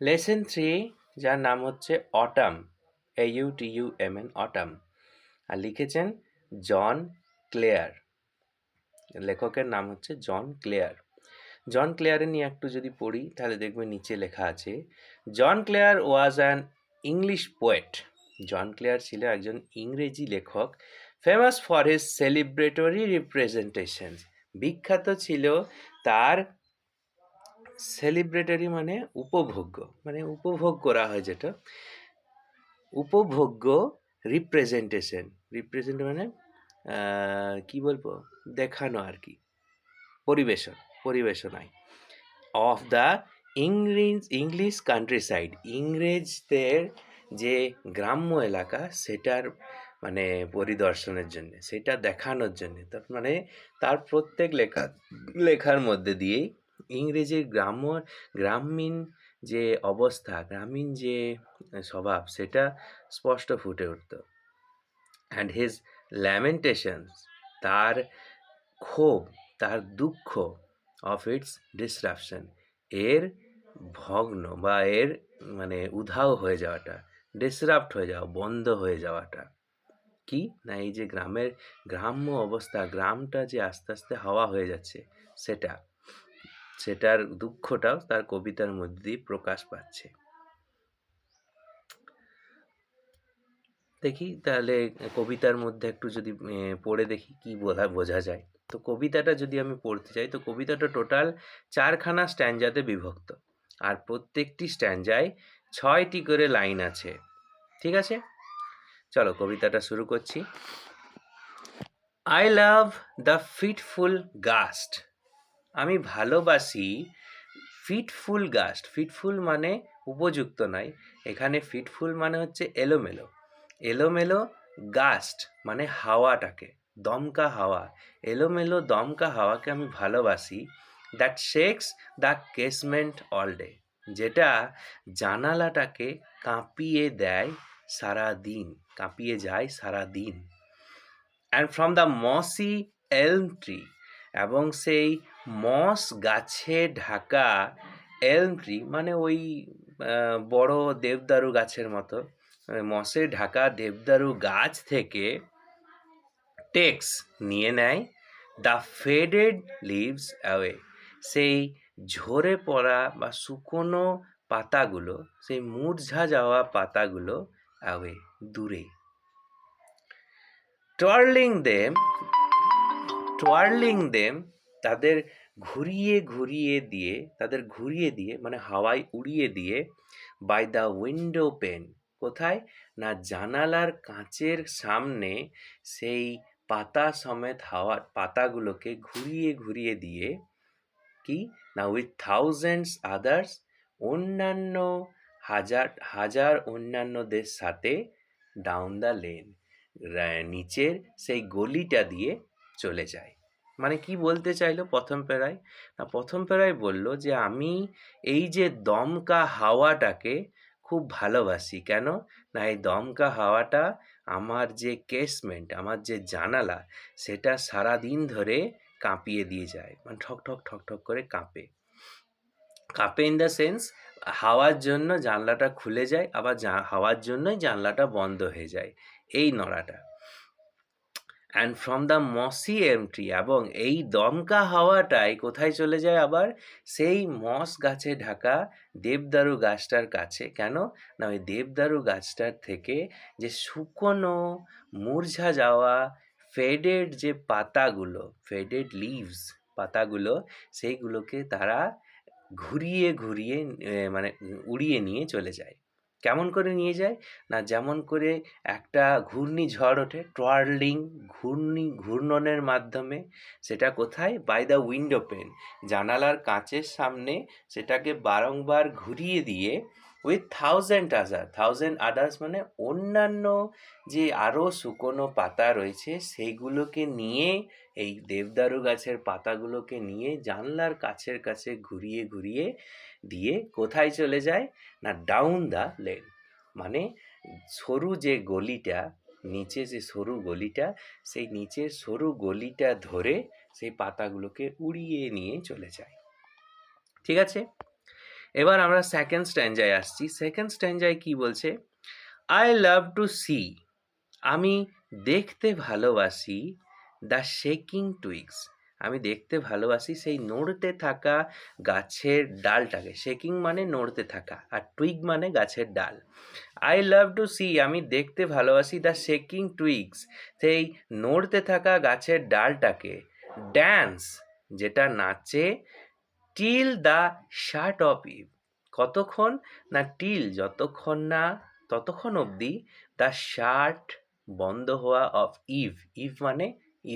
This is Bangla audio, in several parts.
লেসন 3, যার নাম হচ্ছে অটাম, AUTUMN, অটাম, আর লিখেছেন জন ক্লেয়ার। লেখকের নাম হচ্ছে জন ক্লেয়ার। জন ক্লেয়ারের নিয়ে একটু যদি পড়ি তাহলে দেখবে নিচে লেখা আছে, John Clare was an English poet. John Clare ছিল একজন ইংরেজি লেখক, famous for his celebratory representation. বিখ্যাত ছিল তার সেলিব্রেটরি মানে উপভোগ্য, মানে উপভোগ করা হয় যেটা, উপভোগ্য রিপ্রেজেন্টেশন। রিপ্রেজেন্ট মানে কি বলবো, দেখানো আর কি, পরিবেশনায় of the English countryside, ইংরেজদের যে গ্রাম্য এলাকা সেটার মানে পরিদর্শনের জন্য, সেটা দেখানোর জন্য। তার মানে তার প্রত্যেক লেখার মধ্যে দিয়েই ইংরেজির গ্রামীণ যে অবস্থা, গ্রামীণ যে স্বভাব, সেটা স্পষ্ট ফুটে উঠত। অ্যান্ড হিজ ল্যামেন্টেশনস, তার ক্ষোভ, তার দুঃখ, অফ ইটস ডিসরাপশন, এর ভগ্ন বা এর মানে উধাও হয়ে যাওয়াটা, ডিসরাপ্ট হয়ে যাওয়া, বন্ধ হয়ে যাওয়াটা। কি না, এই যে গ্রাম্য অবস্থা, গ্রামটা যে আস্তে আস্তে হাওয়া হয়ে যাচ্ছে, সেটার দুঃখটাও তার কবিতার মধ্যে দিয়ে প্রকাশ পাচ্ছে। দেখি তাহলে কবিতার মধ্যে একটু যদি পড়ে দেখি কি বোঝা যায়। তো কবিতাটা যদি আমি পড়তে চাই, তো কবিতাটা টোটাল 4খানা স্ট্যান্জাতে বিভক্ত, আর প্রত্যেকটি স্ট্যান্জায় 6টি করে লাইন আছে। ঠিক আছে, চলো কবিতাটা শুরু করছি। I love the fitful gust, আমি ভালোবাসি ফিটফুল গাস্ট। ফিটফুল মানে উপযুক্ত নয়, এখানে ফিটফুল মানে হচ্ছে এলোমেলো, এলোমেলো গাস্ট মানে হাওয়াটাকে, দমকা হাওয়া, এলোমেলো দমকা হাওয়াকে আমি ভালোবাসি। That shakes the casement all day, যেটা জানালাটাকে কাঁপিয়ে দেয় সারা দিন, কাঁপিয়ে যায় সারা দিন। অ্যান্ড ফ্রম দ্য মসি এলম ট্রি, এবং সেই মস গাছে ঢাকা, এলম ট্রি মানে ওই বড় দেবদারু গাছের মতো, মসে ঢাকা দেবদারু গাছ থেকে টেক্স নিয়ে নেয় দ্য ফেডেড লিভস অ্যাওয়ে, সেই ঝরে পড়া বা শুকনো পাতাগুলো, সেই মূর্ছা যাওয়া পাতাগুলো অ্যাওয়ে, দূরে। টুয়ার্লিং দেম, তাদের ঘুরিয়ে দিয়ে মানে হাওয়ায় উড়িয়ে দিয়ে, বাই দ্য উইন্ডো পেন, কোথায় না জানালার কাঁচের সামনে, সেই পাতা সমেত হাওয়ার পাতাগুলোকে ঘুরিয়ে দিয়ে, কি না উইথ থাউজেন্ডস আদার্স, অন্যান্য হাজার অন্যান্যদের সাথে, ডাউন দ্য লেন, নিচের সেই গলিটা দিয়ে চলে যায়। মানে কি বলতে চাইলো প্রথম প্যারায় না, প্রথম প্যারায় বললো যে আমি এই যে দমকা হাওয়াটাকে খুব ভালোবাসি। কেন না, এই দমকা হাওয়াটা আমার যে কেসমেন্ট, আমার যে জানালা, সেটা সারাদিন ধরে কাঁপিয়ে দিয়ে যায়, মানে ঠক ঠক ঠক ঠক করে কাঁপে। কাঁপে ইন দ্য সেন্স, হাওয়ার জন্য জানলাটা খুলে যায়, আবার হাওয়ার জন্যই জানলাটা বন্ধ হয়ে যায়, এই নড়াটা। And from the mossy elm tree, এবং এই দমকা হাওয়াটাই কোথায় চলে যায় আবার, সেই মস গাছে ঢাকা দেবদারু গাছটার কাছে। কেন না, ওই দেবদারু গাছটার থেকে যে শুকনো মূর্ছা যাওয়া ফেডেড যে পাতাগুলো, ফেডেড লিভস পাতাগুলো, সেইগুলোকে তারা ঘুরিয়ে মানে উড়িয়ে নিয়ে চলে যায়। কেমন করে নিয়ে যায় না, যেমন করে একটা ঘূর্ণিঝড় ওঠে, ঘূর্ণনের মাধ্যমে, সেটা কোথায়, বাই দ্য উইন্ডো পেন, জানালার কাঁচের সামনে, সেটাকে বারংবার ঘুরিয়ে দিয়ে, উইথ থাউজেন্ড আদার্স মানে অন্যান্য যে আরও শুকনো পাতা রয়েছে সেইগুলোকে নিয়ে, এই দেবদারু গাছের পাতাগুলোকে নিয়ে জানলার কাছের কাছে ঘুরিয়ে দিয়ে কোথায় চলে যায় না, ডাউন দ্য লেন, মানে সরু যে গলিটা, নিচে যে সরু গলিটা, সেই নিচের সরু গলিটা ধরে সেই পাতাগুলোকে উড়িয়ে নিয়ে চলে যায়। ঠিক আছে, এবার আমরা সেকেন্ড স্ট্যাঞ্জায় আসছি। সেকেন্ড স্ট্যাঞ্জায় কি বলছে? আই লাভ টু সি, আমি দেখতে ভালোবাসি দ্য শেকিং টুইগস, আমি দেখতে ভালোবাসি সেই নড়তে থাকা গাছের ডালটাকে। শেকিং মানে নড়তে থাকা, আর টুইগ মানে গাছের ডাল। আই লাভ টু সি, আমি দেখতে ভালোবাসি দ্য শেকিং টুইগস, সেই নড়তে থাকা গাছের ডালটাকে। ড্যান্স, যেটা নাচে। Till the shut of eve, কতক্ষণ না টিল, যতক্ষণ না, ততক্ষণ অবধি দ্য শার্ট বন্ধ হওয়া অফ ইভ, ইভ মানে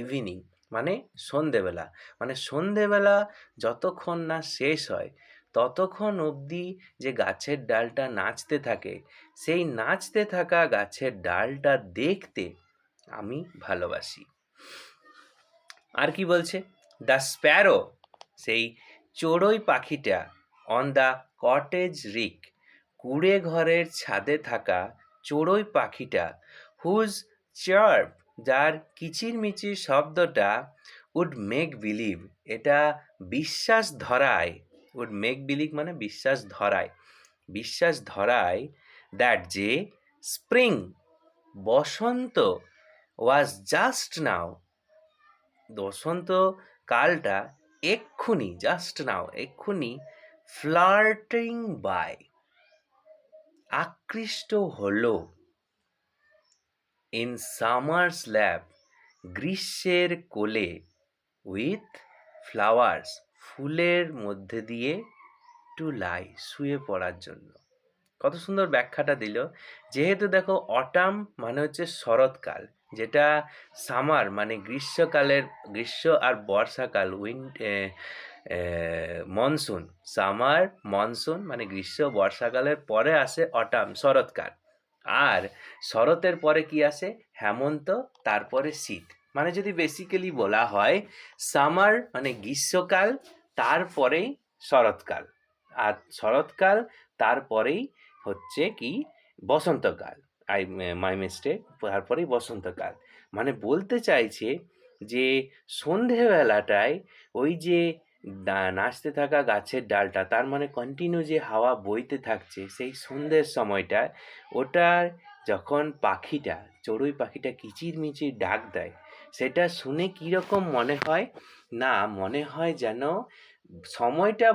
ইভিনিং, মানে সন্ধেবেলা, মানে সন্ধেবেলা যতক্ষণ না শেষ হয় ততক্ষণ অবধি যে গাছের ডালটা নাচতে থাকে, সেই নাচতে থাকা গাছের ডালটা দেখতে আমি ভালোবাসি। আর কি বলছে? দ্য স্প্যারো, সেই চড়ুই পাখিটা। অন দ্য কটেজ রিক, কুঁড়ে ঘরের ছাদে থাকা চড়ুই পাখিটা। হুজ চার্প, যার কিচিরমিচির শব্দটা। উড মেক বিলিভ, এটা বিশ্বাস ধরায়। উড মেক বিলিভ মানে বিশ্বাস ধরায়, বিশ্বাস ধরায়। দ্যাট যে spring, Basanta. Was just now, বসন্ত কালটা এক্ষুনি, জাস্ট নাও এক্ষুনি। ফ্লার্টিং বাই, আকৃষ্ট হলো। ইন সামার্স ল্যাপ, গ্রীষ্মের কোলে। উইথ ফ্লাওয়ার্স, ফুলের মধ্যে দিয়ে। টু লাই, শুয়ে পড়ার জন্য। কত সুন্দর ব্যাখ্যাটা দিল। যেহেতু দেখো অটাম মানে হচ্ছে শরৎকাল, যেটা সামার মানে গ্রীষ্মকালের, গ্রীষ্ম আর বর্ষাকাল, মনসুন, সামার মনসুন মানে গ্রীষ্ম বর্ষাকালের পরে আসে অটাম, শরৎকাল। আর শরতের পরে কি আসে? হেমন্ত, তারপরে শীত। মানে যদি বেসিক্যালি বলা হয়, সামার মানে গ্রীষ্মকাল, তারপরেই শরৎকাল, আর শরৎকাল তারপরেই হচ্ছে কি বসন্তকাল। মাই মিস্টেক, তারপরেই বসন্তকাল। মানে বলতে চাইছে যে সন্ধেবেলাটায় ওই যে নাচতে থাকা গাছের ডালটা, তার মানে কন্টিনিউ যে হাওয়া বইতে থাকছে সেই সন্ধ্যের সময়টায়, ওটার যখন পাখিটা, চড়ুই পাখিটা কিচিরমিচির ডাক দেয়, সেটা শুনে কীরকম মনে হয়? না, মনে হয় যেন সময়টা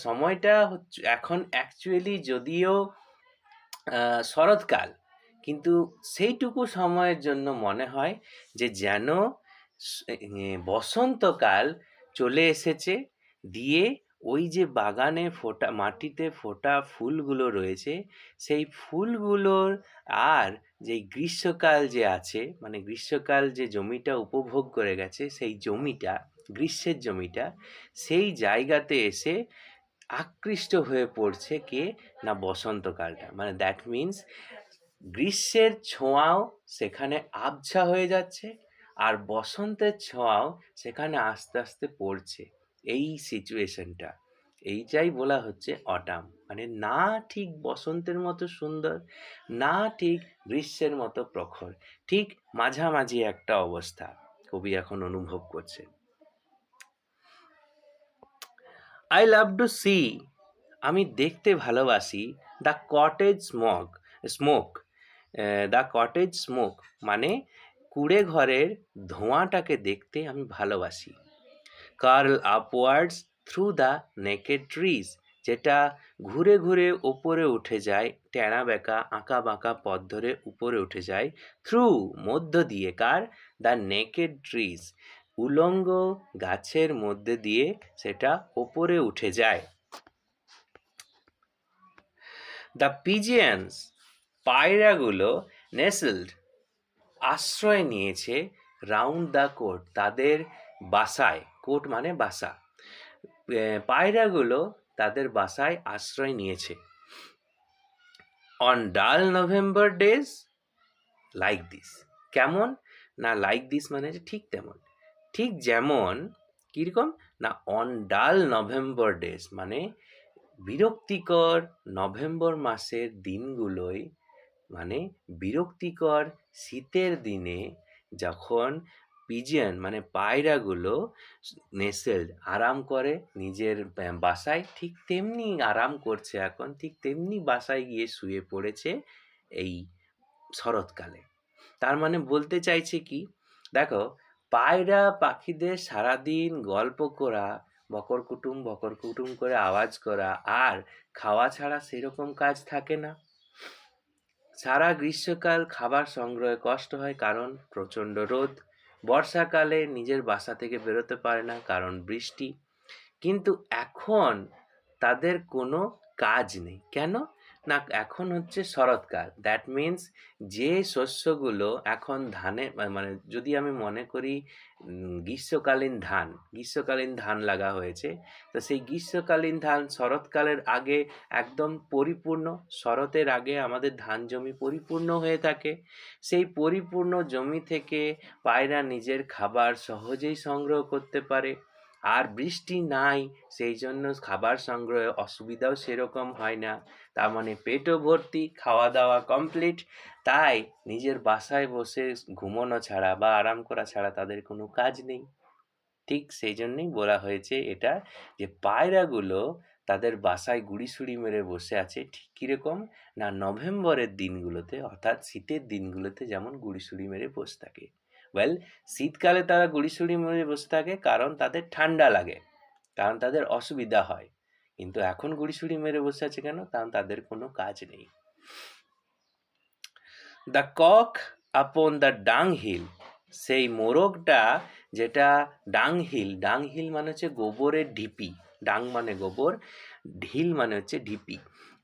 সময়টা হচ্ছে এখন অ্যাকচুয়ালি যদিও শরৎকাল, কিন্তু সেইটুকু সময়ের জন্য মনে হয় যে যেন বসন্তকাল চলে এসেছে। দিয়ে ওই যে বাগানে ফোটা, মাটিতে ফোটা ফুলগুলো রয়েছে, সেই ফুলগুলোর, আর যেই গ্রীষ্মকাল যে আছে, মানে গ্রীষ্মকাল যে জমিটা উপভোগ করে গেছে, সেই জমিটা, গ্রীষ্মের জমিটা, সেই জায়গাতে এসে আকৃষ্ট হয়ে পড়ছে কে? না বসন্তকালটা। মানে দ্যাট মিন্স গ্রীষ্মের ছোঁয়াও সেখানে আবছা হয়ে যাচ্ছে, আর বসন্তের ছোঁয়াও সেখানে আস্তে আস্তে পড়ছে। এই সিচুয়েশনটা, এইটাই বলা হচ্ছে অটাম। মানে না ঠিক বসন্তের মতো সুন্দর, না ঠিক গ্রীষ্মের মতো প্রখর, ঠিক মাঝামাঝি একটা অবস্থা কবি এখন অনুভব করছে। আই লাভ টু সি, আমি দেখতে ভালোবাসি the cottage smoke. The cottage smoke মানে কুঁড়ে ঘরের ধোঁয়াটাকে দেখতে আমি ভালোবাসি। Curl upwards through the naked trees, যেটা ঘুরে ঘুরে ওপরে উঠে যায়, ট্যাড়া বেঁকা আঁকা বাঁকা পথ ধরে উপরে উঠে যায়। থ্রু মধ্য দিয়ে, কার? দ্য নেকেড ট্রিজ, উলঙ্গ গাছের মধ্যে দিয়ে সেটা ওপরে উঠে যায়। দ্য পিজিয়ন্স, পায়রাগুলো। নেসেলড, আশ্রয় নিয়েছে। রাউন্ড দ্য কোট, তাদের বাসায়। কোট মানে বাসা। পায়রাগুলো তাদের বাসায় আশ্রয় নিয়েছে। অন ডাল নভেম্বর ডেজ লাইক দিস, কেমন? না লাইক দিস মানে ঠিক তেমন, ঠিক যেমন, কীরকম? না অন ডাল নভেম্বর ডেজ মানে বিরক্তিকর নভেম্বর মাসের দিনগুলোয়, মানে বিরক্তিকর শীতের দিনে যখন পিজিয়ন মানে পায়রাগুলো নেসেলড আরাম করে নিজের বাসায়, ঠিক তেমনি আরাম করছে এখন, ঠিক তেমনি বাসায় গিয়ে শুয়ে পড়েছে এই শরৎকালে। তার মানে বলতে চাইছে কি, দেখো, পায়রা পাখিদের সারাদিন গল্প করা, বকর কুটুম করে আওয়াজ করা আর খাওয়া ছাড়া সেরকম কাজ থাকে না। সারা গ্রীষ্মকাল খাবার সংগ্রহে কষ্ট হয় কারণ প্রচণ্ড রোদ, বর্ষাকালে নিজের বাসা থেকে বেরোতে পারে না কারণ বৃষ্টি। কিন্তু এখন তাদের কোনো কাজ নেই। কেন? না, এখন হচ্ছে শরৎকাল। দ্যাট মিন্স যে শস্যগুলো এখন মানে যদি আমি মনে করি গ্রীষ্মকালীন ধান লাগা হয়েছে, তো সেই গ্রীষ্মকালীন ধান শরৎকালের আগে একদম পরিপূর্ণ, শরতের আগে আমাদের ধান জমি পরিপূর্ণ হয়ে থাকে। সেই পরিপূর্ণ জমি থেকে পায়রা নিজের খাবার সহজেই সংগ্রহ করতে পারে। আর বৃষ্টি নাই, সেই জন্য খাবার সংগ্রহে অসুবিধাও সেরকম হয় না। তার মানে পেটও ভর্তি, খাওয়া দাওয়া কমপ্লিট। তাই নিজের বাসায় বসে ঘুমানো ছাড়া বা আরাম করা ছাড়া তাদের কোনো কাজ নেই। ঠিক সেই জন্যই বলা হয়েছে এটা, যে পায়রাগুলো তাদের বাসায় গুড়িসুড়ি মেরে বসে আছে। ঠিক কীরকম? না, নভেম্বরের দিনগুলোতে অর্থাৎ শীতের দিনগুলোতে যেমন গুড়িসুড়ি মেরে বসে থাকে। ওয়েল, শীতকালে তারা গুড়িসুড়ি মেরে বসে থাকে কারণ তাদের ঠান্ডা লাগে, কারণ তাদের অসুবিধা হয়। কিন্তু এখন গুড়িসুড়ি মেরে বসে আছে কেন? কারণ তাদের কোনো কাজ নেই। দ্য কক আপন দ্য ডাং হিল, সেই মোরগটা যেটা ডাং হিল মানে হচ্ছে গোবরের ঢিপি, ডাং মানে গোবর, ঢিল মানে হচ্ছে ঢিপি,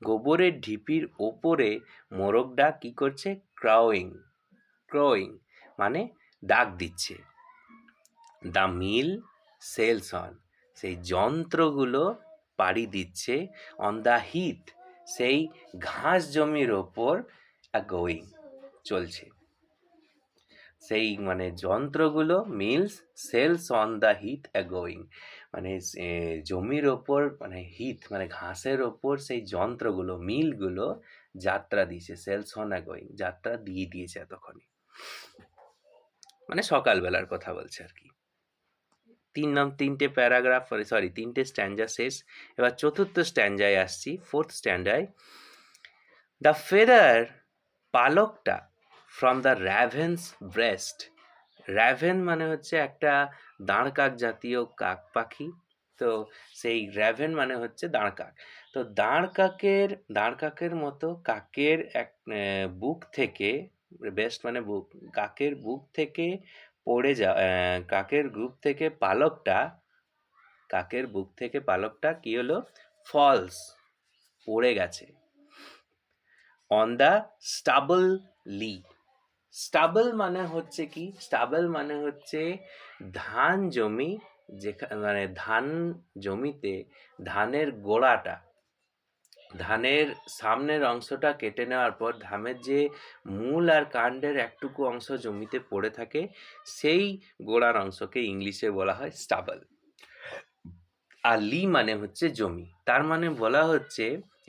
গোবরের ঢিপির ওপরে মোরগটা কি করছে? ক্রোয়িং মানে ডাক দিচ্ছে। দ্য মিল সেলস অন, সেই যন্ত্রগুলো পাড়ি দিচ্ছে, অন দ্য হিথ, সেই ঘাস জমির ওপর গোয়িং, চলছে। সেই মানে যন্ত্রগুলো mill sails on the heath going, মানে জমির ওপর মানে হিথ মানে ঘাসের ওপর সেই যন্ত্রগুলো মিলগুলো যাত্রা দিয়েছে, সেলস অন গোয়িং, যাত্রা দিয়ে দিয়েছে এতক্ষণে, মানে সকালবেলার কথা বলছে আর কি। তিনটে প্যারাগ্রাফ, তিনটে স্ট্যান্ডা শেষ। এবার চতুর্থ স্ট্যান্ডায় আসছি, ফোর্থ স্ট্যান্ডায়। দ্য ফেদার, পালকটা, from the raven's breast, raven মানে হচ্ছে একটা দাঁড়কাক জাতীয় কাক পাখি। তো সেই র্যাভেন মানে হচ্ছে দাঁড়কাক। তো দাঁড়কাকের মতো কাকের এক বুক থেকে, ব্রেস্ট মানে বুক, কাকের বুক থেকে পড়ে কাকের বুক থেকে পালকটা কি হলো? ফলস, পড়ে গেছে। On the stubble lea, stubble মানে হচ্ছে কি? স্টাবল মানে হচ্ছে ধান জমি, যেখানে মানে ধান জমিতে ধানের গোড়াটা, ধানের সামনের অংশটা কেটে নেওয়ার পর ধানের যে মূল আর কাণ্ডের একটুকু অংশ জমিতে পড়ে থাকে, সেই গোড়ার অংশকে ইংলিশে বলা হয় স্টাবল। আর লি মানে হচ্ছে জমি। তার মানে বলা হচ্ছে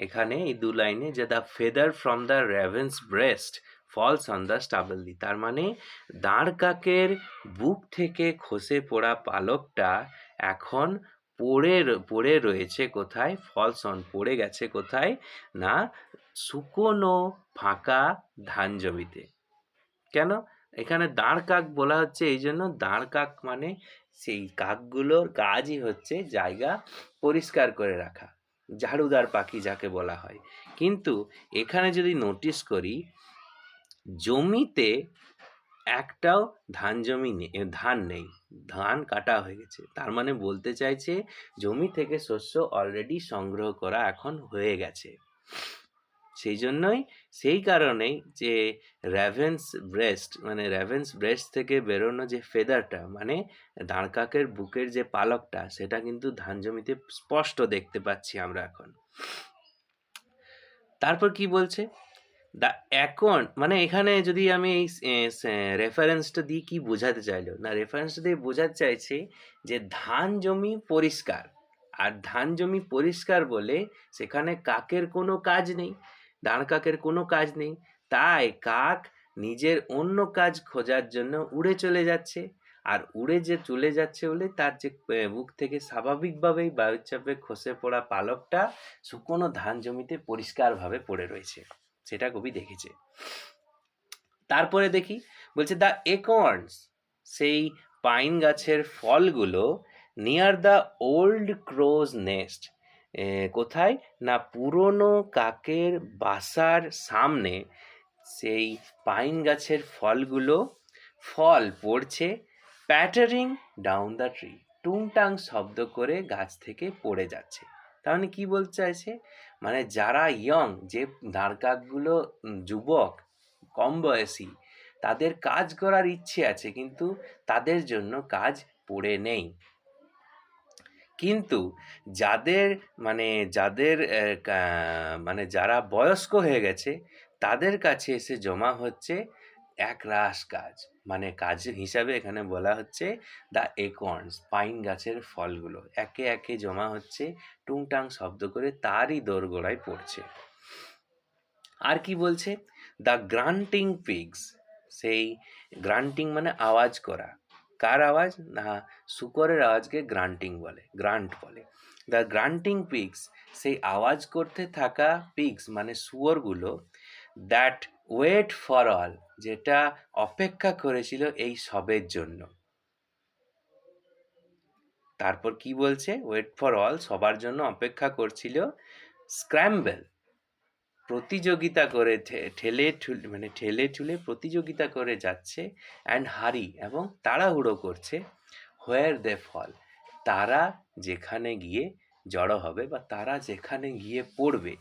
এখানে এই দু লাইনে যে the feather from the raven's breast falls on the stubble lea, তার মানে দাঁড়কাকের বুক থেকে খসে পড়া পালকটা এখন পড়ে রয়েছে কোথায়? ফলস অন, পড়ে গেছে কোথায়? না, শুকনো ফাঁকা ধান জমিতে। কেন এখানে দাঁড়কাক বলা হচ্ছে? এই জন্য, দাঁড়কাক মানে সেই কাকগুলোর কাজই হচ্ছে জায়গা পরিষ্কার করে রাখা, ঝাড়ুদার পাখি যাকে বলা হয়। কিন্তু এখানে যদি নোটিস করি, জমিতে একটাও ধান নেই, ধান কাটা হয়ে গেছে। তার মানে বলতে চাইছে জমি থেকে শস্য অলরেডি সংগ্রহ করা এখন হয়ে গেছে। সেই কারণেই যে র্যাভেন্স ব্রেস্ট থেকে বেরোনো যে ফেদারটা মানে দাঁড়কাকের বুকের যে পালকটা, সেটা কিন্তু ধান জমিতে স্পষ্ট দেখতে পাচ্ছি আমরা এখন। তারপর কি বলছে? এখন মানে এখানে যদি আমি এই রেফারেন্সটা দিয়ে কি বোঝাতে চাইলো, না, রেফারেন্সটা দিয়ে বোঝাতে চাইছে যে ধান জমি পরিষ্কার, আর ধান জমি পরিষ্কার বলে সেখানে কাকের কোনো কাজ নেই, দাঁড়কাকের কোনো কাজ নেই। তাই কাক নিজের অন্য কাজ খোঁজার জন্য উড়ে চলে যাচ্ছে। আর উড়ে যে চলে যাচ্ছে বলে তার যে বুক থেকে স্বাভাবিকভাবেই বায়ুচাপে খসে পড়া পালকটা শুকনো ধান জমিতে পরিষ্কারভাবে পড়ে রয়েছে, সেটা কবি দেখেছে। তারপরে দেখি বলছে দ্য একর্নস, সেই পাইন গাছের ফলগুলো নিয়ার দ্য ওল্ড ক্রোজ নেস্ট, কোথায় না পুরনো কাকের বাসার সামনে সেই পাইন গাছের ফলগুলো ফল পড়ছে, প্যাটারিং ডাউন দ্য ট্রি, টুংটাং শব্দ করে গাছ থেকে পড়ে যাচ্ছে। তার মানে কি বলতে চাইছে, মানে যারা ইয়ং, যে নারকাকগুলো যুবক কম বয়সী, তাদের কাজ করার ইচ্ছে আছে কিন্তু তাদের জন্য কাজ পড়ে নেই। কিন্তু যাদের যাদের মানে যারা বয়স্ক হয়ে গেছে তাদের কাছে এসে জমা হচ্ছে একরাশ কাজ। মানে কাজ হিসাবে এখানে বলা হচ্ছে দ্য একর্নস, পাইন গাছের ফলগুলো একে একে জমা হচ্ছে, টুংটাং শব্দ করে তারই দোরগোড়ায় পড়ছে। আর কি বলছে, দ্য গ্রান্টিং পিগস, সেই গ্রান্টিং মানে আওয়াজ করা, কার আওয়াজ না শুকরের আওয়াজকে গ্রান্টিং বলে, গ্রান্ট বলে। দ্য গ্রান্টিং পিগস, সেই আওয়াজ করতে থাকা পিগস মানে শুয়োরগুলো, দ্যাট ওয়েট ফর অল, যেটা অপেক্ষা করেছিল এই সবের জন্য। তারপর কি বলছে, ওয়েট ফর অল সবার জন্য অপেক্ষা করছিল, স্ক্র্যাম্বল প্রতিযোগিতা করে ঠেলে ঠুলে প্রতিযোগিতা করে যাচ্ছে, অ্যান্ড হারি এবং তাড়াহুড়ো করছে, হোয়ার দে ফল, তারা যেখানে গিয়ে জড়ো হবে বা তারা যেখানে গিয়ে পড়বে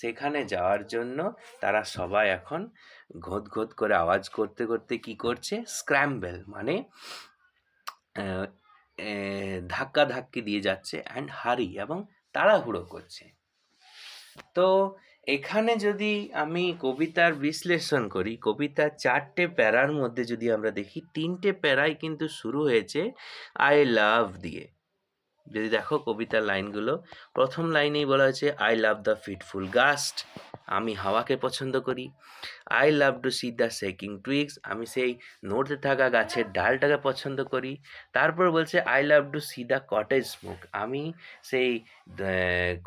সেখানে যাওয়ার জন্য তারা সবাই এখন ঘোত ঘোত করে আওয়াজ করতে করতে কি করছে, স্ক্র্যাম্বল মানে ধাক্কা ধাক্কি দিয়ে যাচ্ছে, অ্যান্ড হারি এবং তাড়াহুড়ো করছে। তো এখানে যদি আমি কবিতার বিশ্লেষণ করি, কবিতার 4টে প্যারার মধ্যে যদি আমরা দেখি 3টে প্যারাই কিন্তু শুরু হয়েছে আই লাভ দিয়ে। যদি দেখো কবিতার লাইনগুলো, প্রথম লাইনেই বলা হয়েছে I love the fitful gust, আমি হাওয়াকে পছন্দ করি। I love to see the shaking twigs, আমি সেই নড়তে থাকা গাছের ডালটাকে পছন্দ করি। তারপর বলছে I love to see the cottage smoke, আমি সেই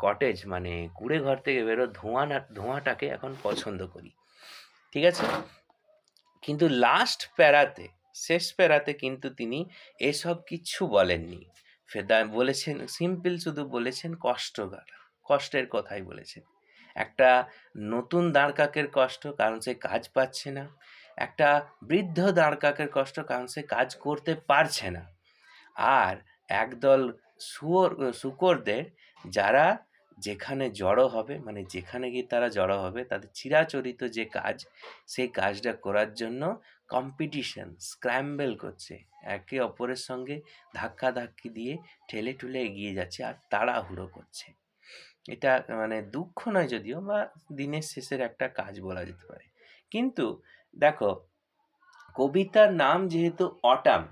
কটেজ মানে কুঁড়ে ঘর থেকে বেরো ধোঁয়াটাকে এখন পছন্দ করি। ঠিক আছে, কিন্তু লাস্ট প্যারাতে, শেষ প্যারাতে কিন্তু তিনি এসব কিচ্ছু বলেননি। ফেদা বলেছেন সিম্পল, শুধু বলেছেন কষ্টের কথাই বলেছেন। একটা নতুন দাঁড় কাকের কষ্ট, কারণ সে কাজ পাচ্ছে না। একটা বৃদ্ধ দাঁড় কাকের কষ্ট, কারণ সে কাজ করতে পারছে না। আর একদল শূকরদের, যারা যেখানে জড়ো হবে, মানে যেখানে গিয়ে তারা জড়ো হবে, তাদের চিরাচরিত যে কাজ, সেই কাজটা করার জন্য কম্পিটিশন, স্ক্র্যাম্বল করছে, একে অপরের সঙ্গে ধাক্কাধাক্কি দিয়ে ঠেলে ঠুলে এগিয়ে যাচ্ছে আর তাড়াহুড়ো করছে। এটা মানে দুঃখ নয় যদিও, বা দিনের শেষের একটা কাজ বলা যেতে পারে। কিন্তু দেখো, কবিতার নাম যেহেতু অটাম,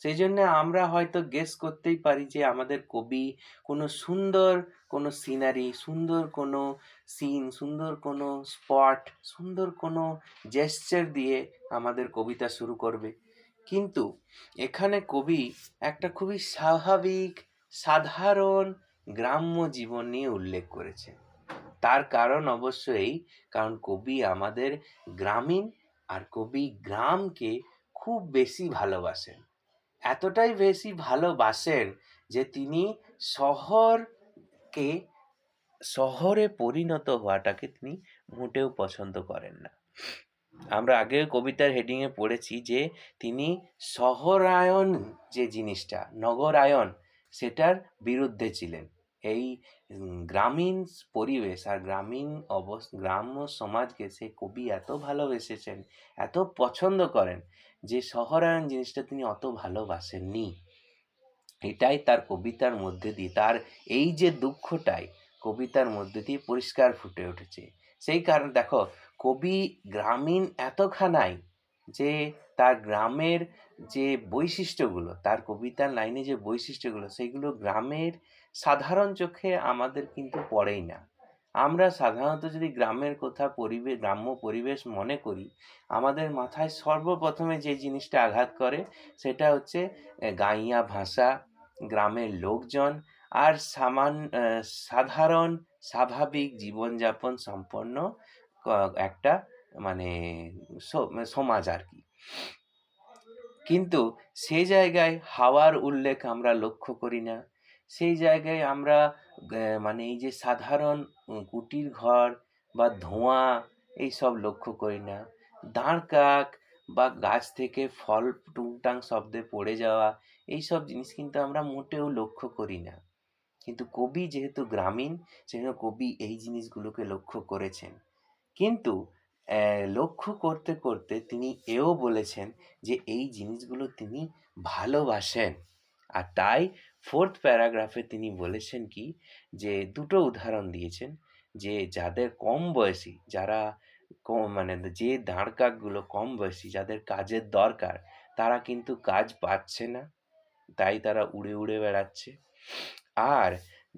সেই জন্য আমরা হয়তো গেস করতেই পারি যে আমাদের কবি কোনো সুন্দর কোনো সিনারি, সুন্দর কোনো সিন, সুন্দর কোনো স্পট, সুন্দর কোনো জেস্চার দিয়ে আমাদের কবিতা শুরু করবে। কিন্তু এখানে কবি একটা খুবই স্বাভাবিক, সাধারণ গ্রাম্য জীবন নিয়ে উল্লেখ করেছে। তার কারণ অবশ্যই, কারণ কবি আমাদের গ্রামীণ, আর কবি গ্রামকে খুব বেশি ভালোবাসেন। এতটাই বেশি ভালোবাসেন যে তিনি শহরে পরিণত হওয়াটাকে তিনি মোটেও পছন্দ করেন না। আমরা আগে কবিতার হেডিংয়ে পড়েছি যে তিনি শহরায়ন যে জিনিসটা, নগরায়ন, সেটার বিরুদ্ধে ছিলেন। এই গ্রামীণ পরিবেশ আর গ্রাম্য সমাজকে সে কবি এত ভালোবেসেছেন, এত পছন্দ করেন, যে শহরায়ন জিনিসটা তিনি অত ভালোবাসেননি। এটাই তার কবিতার মধ্যে দিয়ে, তার এই যে দুঃখটাই কবিতার মধ্যে দিয়ে পরিষ্কার ফুটে উঠেছে। সেই কারণে দেখো, কবি গ্রামীণ এতখানাই যে তার গ্রামের যে বৈশিষ্ট্যগুলো, তার কবিতার লাইনে যে বৈশিষ্ট্যগুলো, সেগুলো গ্রামের সাধারণ চোখে আমাদের কিন্তু পড়েই না। আমরা সাধারণত যদি গ্রামের কথা গ্রাম্য পরিবেশ মনে করি, আমাদের মাথায় সর্বপ্রথমে যে জিনিসটা আঘাত করে সেটা হচ্ছে গাঁইয়া ভাষা, গ্রামের লোকজন আর সাধারণ স্বাভাবিক জীবনযাপন সম্পন্ন একটা মানে সমাজ আর কি। কিন্তু সেই জায়গায় হাওয়ার উল্লেখ আমরা লক্ষ্য করি না। সেই জায়গায় আমরা মানে এই যে সাধারণ কুটির ঘর বা ধোঁয়া এইসব লক্ষ্য করি না। দাঁড় কাক বা গাছ থেকে ফল টুংটাং শব্দে পড়ে যাওয়া এইসব জিনিস কিন্তু আমরা মোটেও লক্ষ্য করি না। কিন্তু কবি যেহেতু গ্রামীণ, সেজন্য কবি এই জিনিসগুলোকে লক্ষ্য করেছেন। কিন্তু লক্ষ্য করতে করতে তিনি এও বলেছেন যে এই জিনিসগুলো তিনি ভালোবাসেন। আর তাই 4th প্যারাগ্রাফে তিনি বলেছেন কি, যে দুটো উদাহরণ দিয়েছেন, যে যাদের কম বয়সী, যারা মানে যে দাঁড় কাকগুলো কম বয়সী, যাদের কাজের দরকার, তারা কিন্তু কাজ পাচ্ছে না, তাই তারা উড়ে উড়ে বেড়াচ্ছে। আর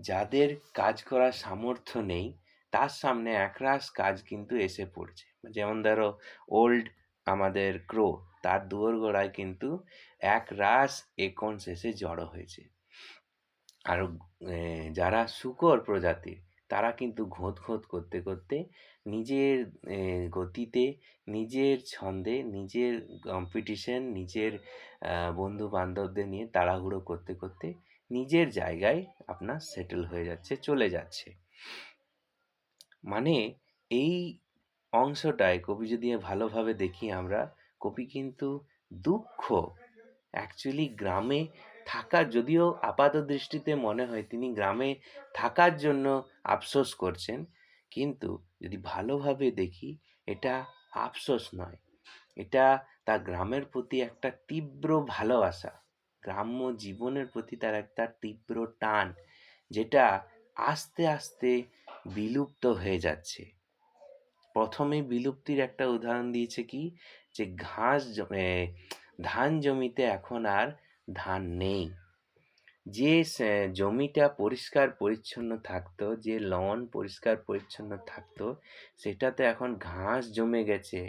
যাদের কাজ করার সামর্থ্য নেই, তার সামনে একরাশ কাজ কিন্তু এসে পড়ছে। যেমন ধরো ওল্ড আমাদের ক্রো, তার দুয়ারগোড়ায় কিন্তু একরাশ একন্স এসে জড়ো হয়েছে। আর যারা শূকর প্রজাতির, তারা কিন্তু ঘোঁত ঘোঁত করতে করতে নিজের গতিতে, নিজের ছন্দে, নিজের কম্পিটিশন, নিজের বন্ধু বান্ধবদের নিয়ে তাড়াহুড়ো করতে করতে নিজের জায়গায় আপনার সেটেল হয়ে যাচ্ছে, চলে যাচ্ছে। মানে এই অংশটায় কবি যদি ভালোভাবে দেখি আমরা, কবি কিন্তু দুঃখ অ্যাকচুয়ালি গ্রামে থাকার, যদিও আপাত দৃষ্টিতে মনে হয় তিনি গ্রামে থাকার জন্য আফসোস করছেন, কিন্তু যদি ভালোভাবে দেখি এটা আফসোস নয়, এটা তার গ্রামের প্রতি একটা তীব্র ভালোবাসা, গ্রাম্য জীবনের প্রতি তার একটা তীব্র টান, যেটা আস্তে আস্তে বিলুপ্ত হয়ে যাচ্ছে। প্রথমে বিলুপ্তির একটা উদাহরণ দিয়েছে কি, যে ধান জমিতে এখন আর ধান নেই। যে জমিটা পরিষ্কার পরিচ্ছন্ন থাকতো, যে লন পরিষ্কার পরিচ্ছন্ন থাকতো, সেটাতে এখন ঘাস জমে গেছে।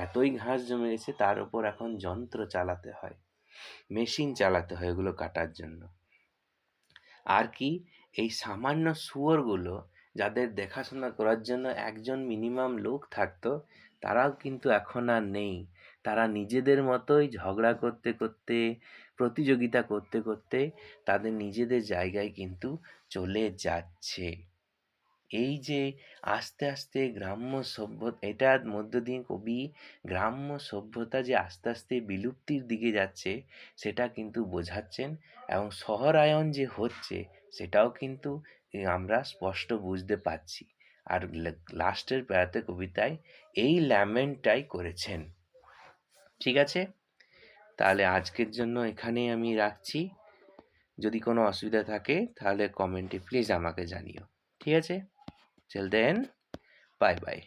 এতই ঘাস জমে গেছে, তার উপর এখন যন্ত্র চালাতে হয়, মেশিন চালাতে হয় ওগুলো কাটার জন্য। আর কি, এই সামান্য শুয়োরগুলো, যাদের দেখাশোনা করার জন্য একজন মিনিমাম লোক থাকতো, তারাও কিন্তু এখন আর নেই। তারা নিজেদের মতোই ঝগড়া করতে করতে, প্রতিযোগিতা করতে করতে তাদের নিজেদের জায়গায় কিন্তু চলে যাচ্ছে। এই যে আস্তে আস্তে গ্রাম্য সভ্যতা, এটার মধ্য দিয়ে কবি গ্রাম্য সভ্যতা যে আস্তে আস্তে বিলুপ্তির দিকে যাচ্ছে সেটা কিন্তু বোঝাচ্ছেন, এবং শহরায়ন যে হচ্ছে সেটাও কিন্তু আমরা স্পষ্ট বুঝতে পারছি। আর লাস্টের প্যারাতে কবিতায় এই ল্যামেন্টটাই করেছেন। ঠিক আছে, তাহলে আজকের জন্য এখানেই আমি রাখছি। যদি কোনো অসুবিধা থাকে তাহলে কমেন্টে প্লিজ আমাকে জানিও। ঠিক আছে, till then, bye bye.